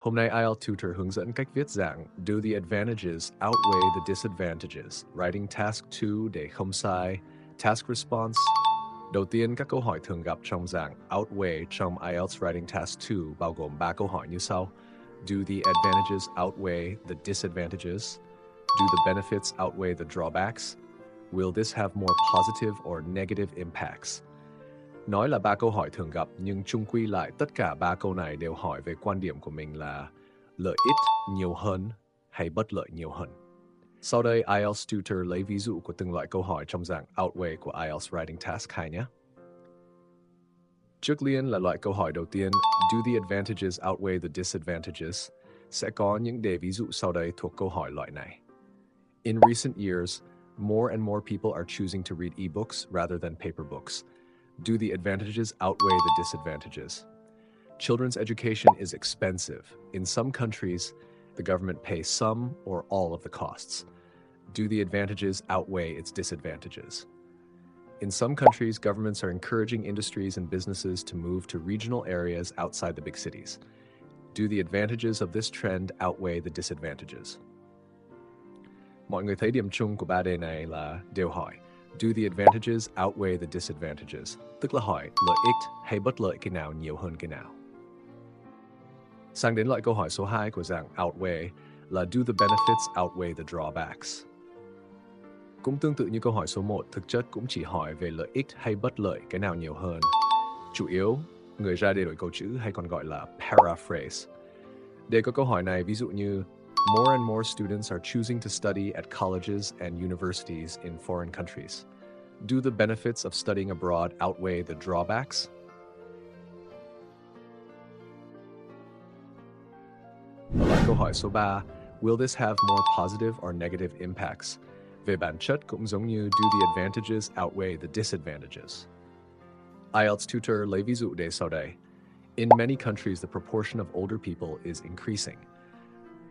Hôm nay IELTS Tutor hướng dẫn cách viết dạng Do the advantages outweigh the disadvantages. Writing task 2 để không sai. Task response. Đầu tiên, các câu hỏi thường gặp trong dạng outweigh trong IELTS Writing Task 2 bao gồm 3 câu hỏi như sau. Do the advantages outweigh the disadvantages? Do the benefits outweigh the drawbacks? Will this have more positive or negative impacts? Nói là 3 câu hỏi thường gặp, nhưng chung quy lại tất cả 3 câu này đều hỏi về quan điểm của mình là lợi ích nhiều hơn hay bất lợi nhiều hơn. Sau đây, IELTS Tutor lấy ví dụ của từng loại câu hỏi trong dạng outweigh của IELTS Writing Task 2 nhé. Trước tiên là loại câu hỏi đầu tiên, Do the advantages outweigh the disadvantages? Sẽ có những đề ví dụ sau đây thuộc câu hỏi loại này. In recent years, more and more people are choosing to read ebooks rather than paper books. Do the advantages outweigh the disadvantages? Children's education is expensive. In some countries, the government pays some or all of the costs. Do the advantages outweigh its disadvantages? In some countries, governments are encouraging industries and businesses to move to regional areas outside the big cities. Do the advantages of this trend outweigh the disadvantages? Mọi người thấy điểm chung của 3 đề này là đều hỏi Do the advantages outweigh the disadvantages? Tức là hỏi lợi ích hay bất lợi cái nào nhiều hơn cái nào. Sang đến loại câu hỏi số 2 của dạng outweigh là Do the benefits outweigh the drawbacks? Cũng tương tự như câu hỏi số 1, thực chất cũng chỉ hỏi về lợi ích hay bất lợi cái nào nhiều hơn. Chủ yếu, người ra đề đổi câu chữ hay còn gọi là paraphrase. Để có câu hỏi này, ví dụ như More and more students are choosing to study at colleges and universities in foreign countries. Do the benefits of studying abroad outweigh the drawbacks? Ở lại câu hỏi số 3, Will this have more positive or negative impacts? Về bản chất cũng giống như Do the advantages outweigh the disadvantages? IELTS Tutor lấy ví dụ đề sau đây. In many countries, the proportion of older people is increasing.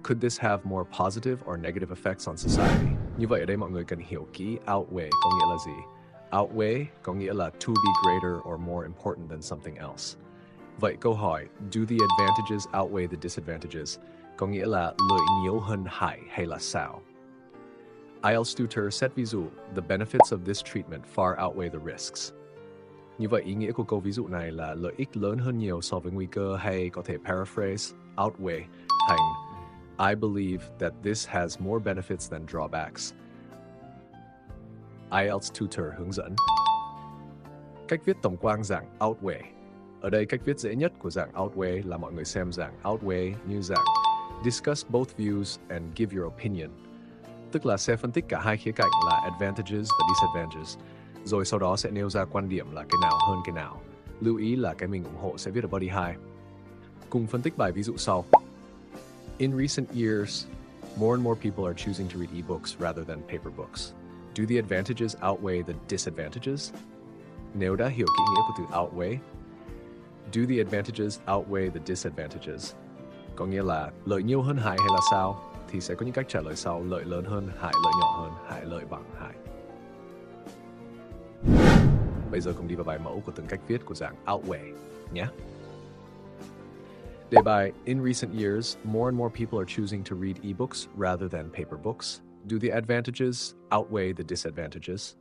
Could this have more positive or negative effects on society? Như vậy ở đây mọi người cần hiểu kỹ outweigh có nghĩa là gì. Outweigh có nghĩa là to be greater or more important than something else. Vậy câu hỏi Do the advantages outweigh the disadvantages có nghĩa là lợi nhiều hơn hại hay là sao? IELTS Tutor set ví dụ The benefits of this treatment far outweigh the risks. Như vậy ý nghĩa của câu ví dụ này là lợi ích lớn hơn nhiều so với nguy cơ, hay có thể paraphrase outweigh thành I believe that this has more benefits than drawbacks. IELTS Tutor hướng dẫn. Cách viết tổng quang dạng outweigh. Ở đây cách viết dễ nhất của dạng outweigh là mọi người xem dạng outweigh như dạng Discuss both views and give your opinion. Tức là sẽ phân tích cả hai khía cạnh là advantages và disadvantages, rồi sau đó sẽ nêu ra quan điểm là cái nào hơn cái nào. Lưu ý là cái mình ủng hộ sẽ viết ở body 2. Cùng phân tích bài ví dụ sau. In recent years, more and more people are choosing to read ebooks rather than paper books. Do the advantages outweigh the disadvantages? Nếu đã hiểu kỹ nghĩa của từ outweigh, do the advantages outweigh the disadvantages? Có nghĩa là lợi nhiều hơn hại hay là sao? Thì sẽ có những cách trả lời sau: lợi lớn hơn hại, lợi nhỏ hơn hại, lợi bằng hại. Bây giờ cùng đi vào bài mẫu của từng cách viết của dạng outweigh nhé. Đề bài In recent years, more and more people are choosing to read ebooks rather than paper books. Do the advantages outweigh the disadvantages?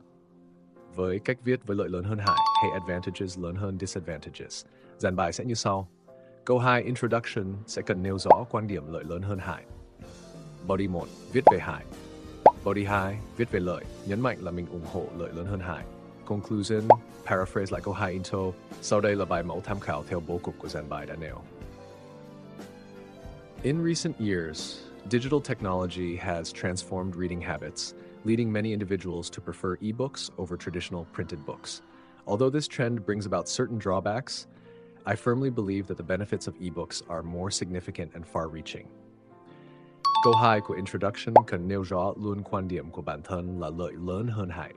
Với cách viết với lợi lớn hơn hại hay advantages lớn hơn disadvantages, dàn bài sẽ như sau. Câu 2 Introduction sẽ cần nêu rõ quan điểm lợi lớn hơn hại. Body 1 viết về hại. Body 2 viết về lợi, nhấn mạnh là mình ủng hộ lợi lớn hơn hại. Conclusion paraphrase lại câu 2 intro. Sau đây là bài mẫu tham khảo theo bố cục của dàn bài đã nêu. In recent years, digital technology has transformed reading habits, leading many individuals to prefer ebooks over traditional printed books. Although this trend brings about certain drawbacks, I firmly believe that the benefits of ebooks are more significant and far-reaching. Câu 2 của Introduction cần nêu rõ luôn quan điểm của bản thân là lợi lớn hơn hại.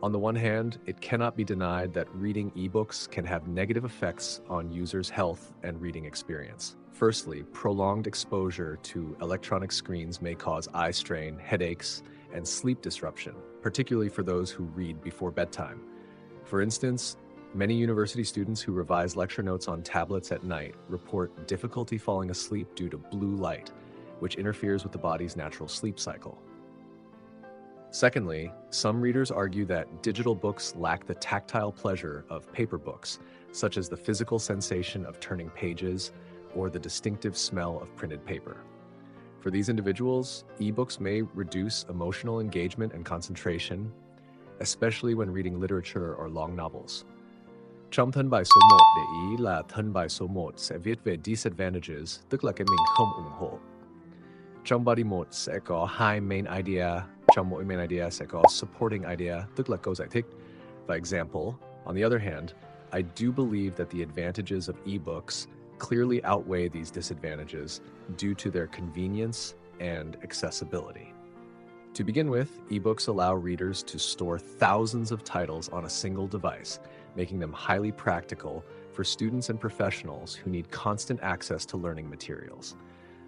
On the one hand, it cannot be denied that reading ebooks can have negative effects on users' health and reading experience. Firstly, prolonged exposure to electronic screens may cause eye strain, headaches, and sleep disruption, particularly for those who read before bedtime. For instance, Many university students who revise lecture notes on tablets at night report difficulty falling asleep due to blue light, which interferes with the body's natural sleep cycle. Secondly, some readers argue that digital books lack the tactile pleasure of paper books, such as the physical sensation of turning pages or the distinctive smell of printed paper. For these individuals, ebooks may reduce emotional engagement and concentration, especially when reading literature or long novels. Trong thân bài số 1 để ý là thân bài số 1 sẽ viết về disadvantages, tức là cái mình không ủng hộ. Trong body 1 sẽ có hai main idea, trong mỗi main idea sẽ có supporting idea, tức là câu giải thích và example. On the other hand, I do believe that the advantages of ebooks clearly outweigh these disadvantages due to their convenience and accessibility. To begin with, ebooks allow readers to store thousands of titles on a single device, making them highly practical for students and professionals who need constant access to learning materials.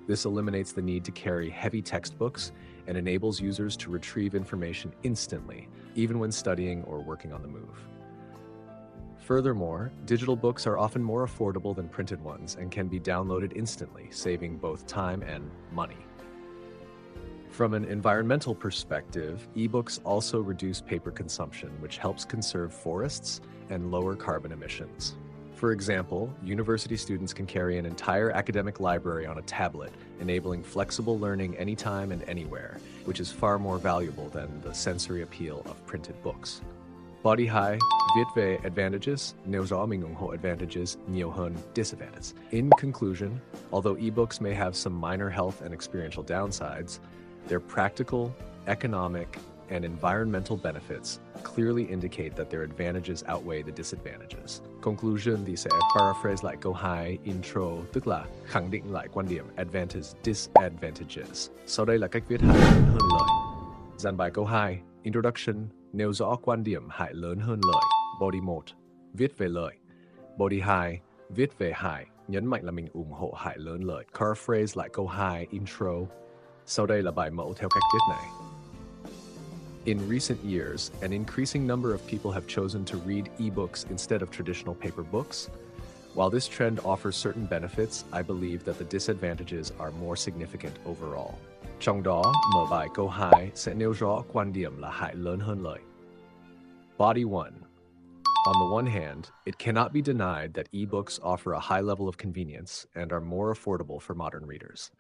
This eliminates the need to carry heavy textbooks and enables users to retrieve information instantly, even when studying or working on the move. Furthermore, digital books are often more affordable than printed ones and can be downloaded instantly, saving both time and money. From an environmental perspective, ebooks also reduce paper consumption, which helps conserve forests and lower carbon emissions. For example, university students can carry an entire academic library on a tablet, enabling flexible learning anytime and anywhere, which is far more valuable than the sensory appeal of printed books. Body 2, viết về advantages, nêu rõ mình ủng hộ advantages nhiều hơn disadvantages. In conclusion, although ebooks may have some minor health and experiential downsides, their practical, economic, and environmental benefits clearly indicate that their advantages outweigh the disadvantages. Conclusion thì sẽ paraphrase lại câu 2 intro, tức là khẳng định lại quan điểm advantages, disadvantages. Sau đây là cách viết hại lớn hơn lợi. Dàn bài câu 2, introduction, nêu rõ quan điểm hại lớn hơn lợi. Body 1, viết về lợi. Body 2, viết về hại, nhấn mạnh là mình ủng hộ hại lớn lợi. Paraphrase lại câu 2 intro. Sau đây là bài mẫu theo cách viết này. In recent years, an increasing number of people have chosen to read ebooks instead of traditional paper books. While this trend offers certain benefits, I believe that the disadvantages are more significant overall. Trong đó, mở bài câu 2 sẽ nêu rõ quan điểm là hại lớn hơn lợi. Body 1. On the one hand, it cannot be denied that ebooks offer a high level of convenience and are more affordable for modern readers.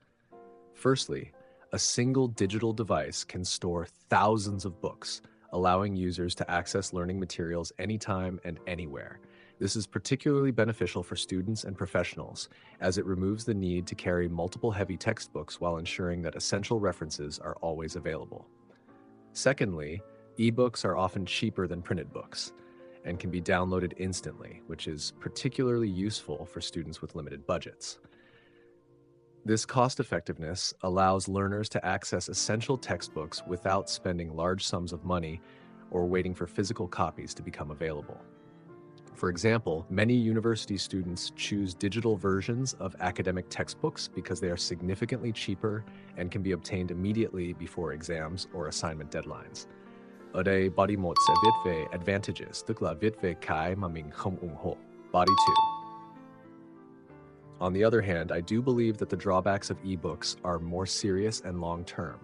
Firstly, a single digital device can store thousands of books, allowing users to access learning materials anytime and anywhere. This is particularly beneficial for students and professionals, as it removes the need to carry multiple heavy textbooks while ensuring that essential references are always available. Secondly, ebooks are often cheaper than printed books and can be downloaded instantly, which is particularly useful for students with limited budgets. This cost-effectiveness allows learners to access essential textbooks without spending large sums of money or waiting for physical copies to become available. For example, many university students choose digital versions of academic textbooks because they are significantly cheaper and can be obtained immediately before exams or assignment deadlines. Ở đây, body 1 sẽ viết về advantages, tức là viết về cái mà mình không ủng hộ. Body 2. On the other hand, I do believe that the drawbacks of ebooks are more serious and long-term.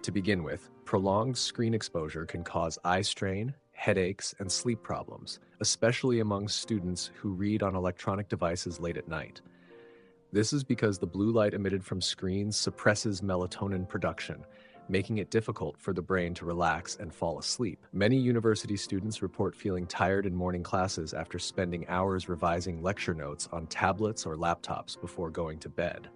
To begin with, prolonged screen exposure can cause eye strain, headaches, and sleep problems, especially among students who read on electronic devices late at night. This is because the blue light emitted from screens suppresses melatonin production, making it difficult for the brain to relax and fall asleep. Many university students report feeling tired in morning classes after spending hours revising lecture notes on tablets or laptops before going to bed.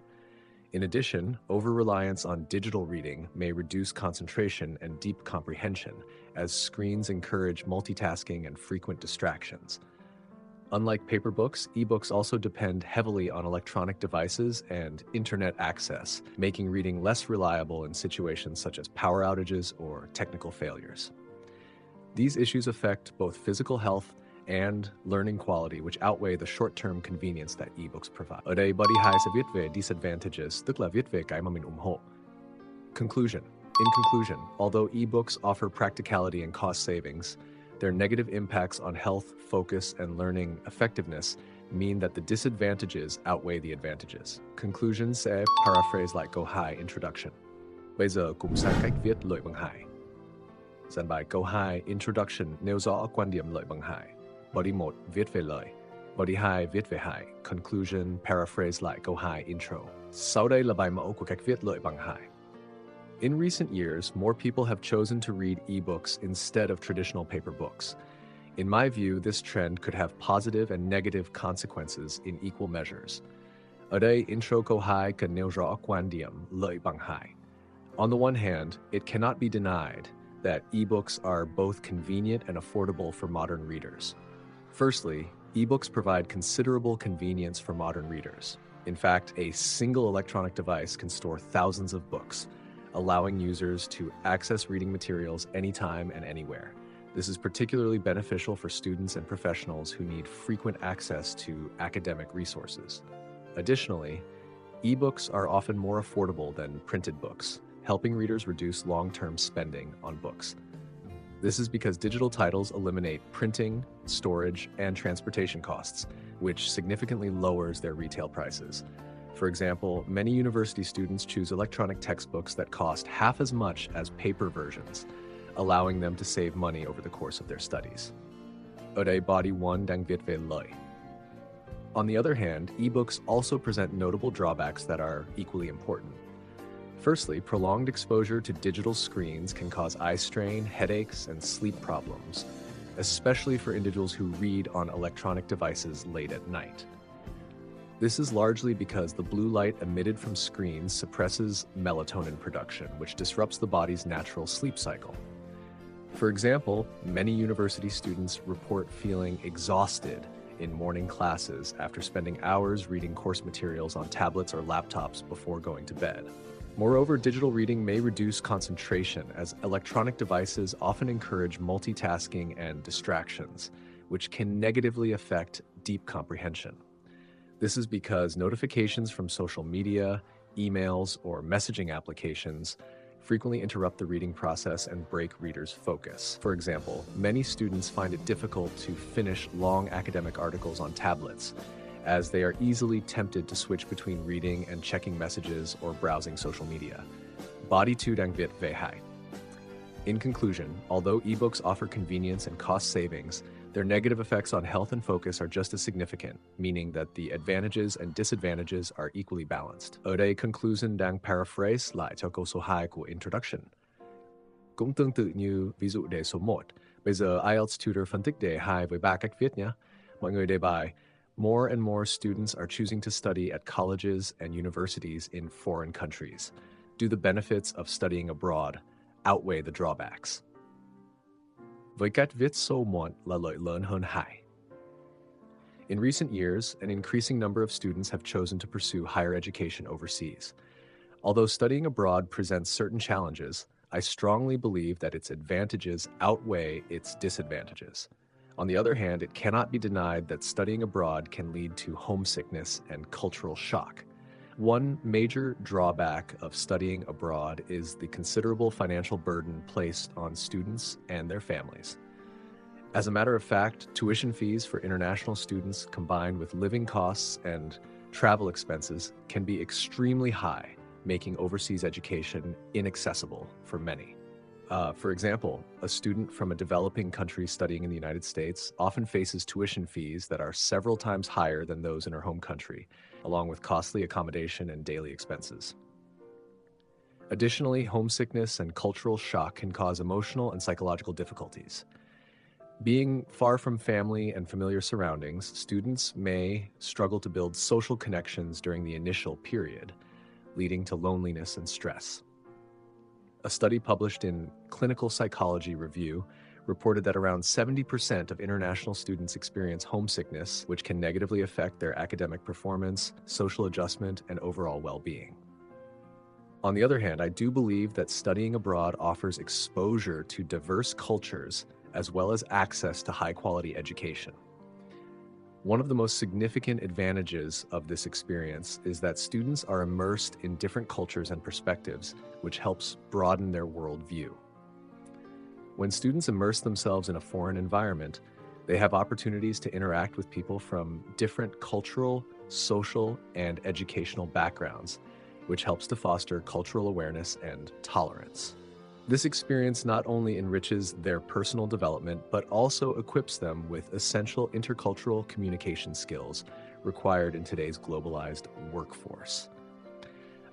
In addition, over-reliance on digital reading may reduce concentration and deep comprehension, as screens encourage multitasking and frequent distractions. Unlike paper books, ebooks also depend heavily on electronic devices and internet access, making reading less reliable in situations such as power outages or technical failures. These issues affect both physical health and learning quality, which outweigh the short-term convenience that ebooks provide. Ở đây, body 2 sẽ viết về disadvantages, tức là viết về cái mà mình ủng hộ. Conclusion. In conclusion, although ebooks offer practicality and cost savings, Their negative impacts on health, focus, and learning effectiveness mean that the disadvantages outweigh the advantages. Conclusion sẽ paraphrase lại câu 2 introduction. Bây giờ cùng sang cách viết lợi bằng hại. Giảng bài câu 2 introduction nêu rõ quan điểm lợi bằng hại. Body 1 viết về lợi. Body 2 viết về hại. Conclusion paraphrase lại câu 2 intro. Sau đây là bài mẫu của cách viết lợi bằng hại. In recent years, more people have chosen to read ebooks instead of traditional paper books. In my view, this trend could have positive and negative consequences in equal measures. Ở đây, intro câu 2 cần nêu rõ quan điểm lợi bằng hại. On the one hand, it cannot be denied that ebooks are both convenient and affordable for modern readers. Firstly, ebooks provide considerable convenience for modern readers. In fact, a single electronic device can store thousands of books, allowing users to access reading materials anytime and anywhere. This is particularly beneficial for students and professionals who need frequent access to academic resources. Additionally, ebooks are often more affordable than printed books, helping readers reduce long-term spending on books. This is because digital titles eliminate printing, storage, and transportation costs, which significantly lowers their retail prices. For example, many university students choose electronic textbooks that cost half as much as paper versions, allowing them to save money over the course of their studies. Ở đây body 1 đang viết về lợi. On the other hand, ebooks also present notable drawbacks that are equally important. Firstly, prolonged exposure to digital screens can cause eye strain, headaches, and sleep problems, especially for individuals who read on electronic devices late at night. This is largely because the blue light emitted from screens suppresses melatonin production, which disrupts the body's natural sleep cycle. For example, many university students report feeling exhausted in morning classes after spending hours reading course materials on tablets or laptops before going to bed. Moreover, digital reading may reduce concentration, as electronic devices often encourage multitasking and distractions, which can negatively affect deep comprehension. This is because notifications from social media, emails, or messaging applications frequently interrupt the reading process and break readers' focus. For example, many students find it difficult to finish long academic articles on tablets, as they are easily tempted to switch between reading and checking messages or browsing social media. Body 2 đang viết về hại. In conclusion, although ebooks offer convenience and cost savings, their negative effects on health and focus are just as significant, meaning that the advantages and disadvantages are equally balanced. Ở đây, conclusion đang paraphrase lại cho câu số 2 của introduction. Cũng tương tự như ví dụ đề số 1, bây giờ IELTS Tutor phân tích đề 2 với 3 cách viết nhé. Mọi người đề bài: More and more students are choosing to study at colleges and universities in foreign countries. Do the benefits of studying abroad outweigh the drawbacks? Với cách viết số 1 là lợi lớn hơn hại. In recent years, an increasing number of students have chosen to pursue higher education overseas. Although studying abroad presents certain challenges, I strongly believe that its advantages outweigh its disadvantages. On the other hand, it cannot be denied that studying abroad can lead to homesickness and cultural shock. One major drawback of studying abroad is the considerable financial burden placed on students and their families. As a matter of fact, tuition fees for international students combined with living costs and travel expenses can be extremely high, making overseas education inaccessible for many. For example, a student from a developing country studying in the United States often faces tuition fees that are several times higher than those in her home country, along with costly accommodation and daily expenses. Additionally, homesickness and cultural shock can cause emotional and psychological difficulties. Being far from family and familiar surroundings, students may struggle to build social connections during the initial period, leading to loneliness and stress. A study published in Clinical Psychology Review reported that around 70% of international students experience homesickness, which can negatively affect their academic performance, social adjustment, and overall well-being. On the other hand, I do believe that studying abroad offers exposure to diverse cultures as well as access to high-quality education. One of the most significant advantages of this experience is that students are immersed in different cultures and perspectives, which helps broaden their worldview. When students immerse themselves in a foreign environment, they have opportunities to interact with people from different cultural, social, and educational backgrounds, which helps to foster cultural awareness and tolerance. This experience not only enriches their personal development, but also equips them with essential intercultural communication skills required in today's globalized workforce.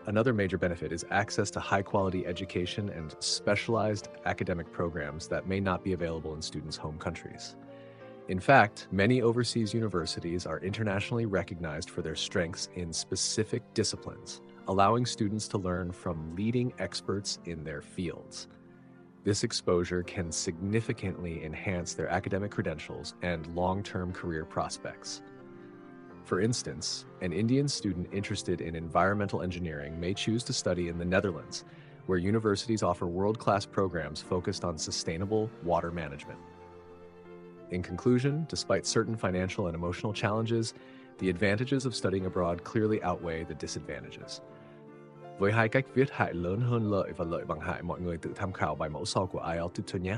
Another major benefit is access to high-quality education and specialized academic programs that may not be available in students' home countries. In fact, many overseas universities are internationally recognized for their strengths in specific disciplines, allowing students to learn from leading experts in their fields. This exposure can significantly enhance their academic credentials and long-term career prospects. For instance, an Indian student interested in environmental engineering may choose to study in the Netherlands, where universities offer world-class programs focused on sustainable water management. In conclusion, despite certain financial and emotional challenges, the advantages of studying abroad clearly outweigh the disadvantages. Với hai cách viết hại lớn hơn lợi và lợi bằng hại, mọi người tự tham khảo bài mẫu sau của IELTS Tutor nhé.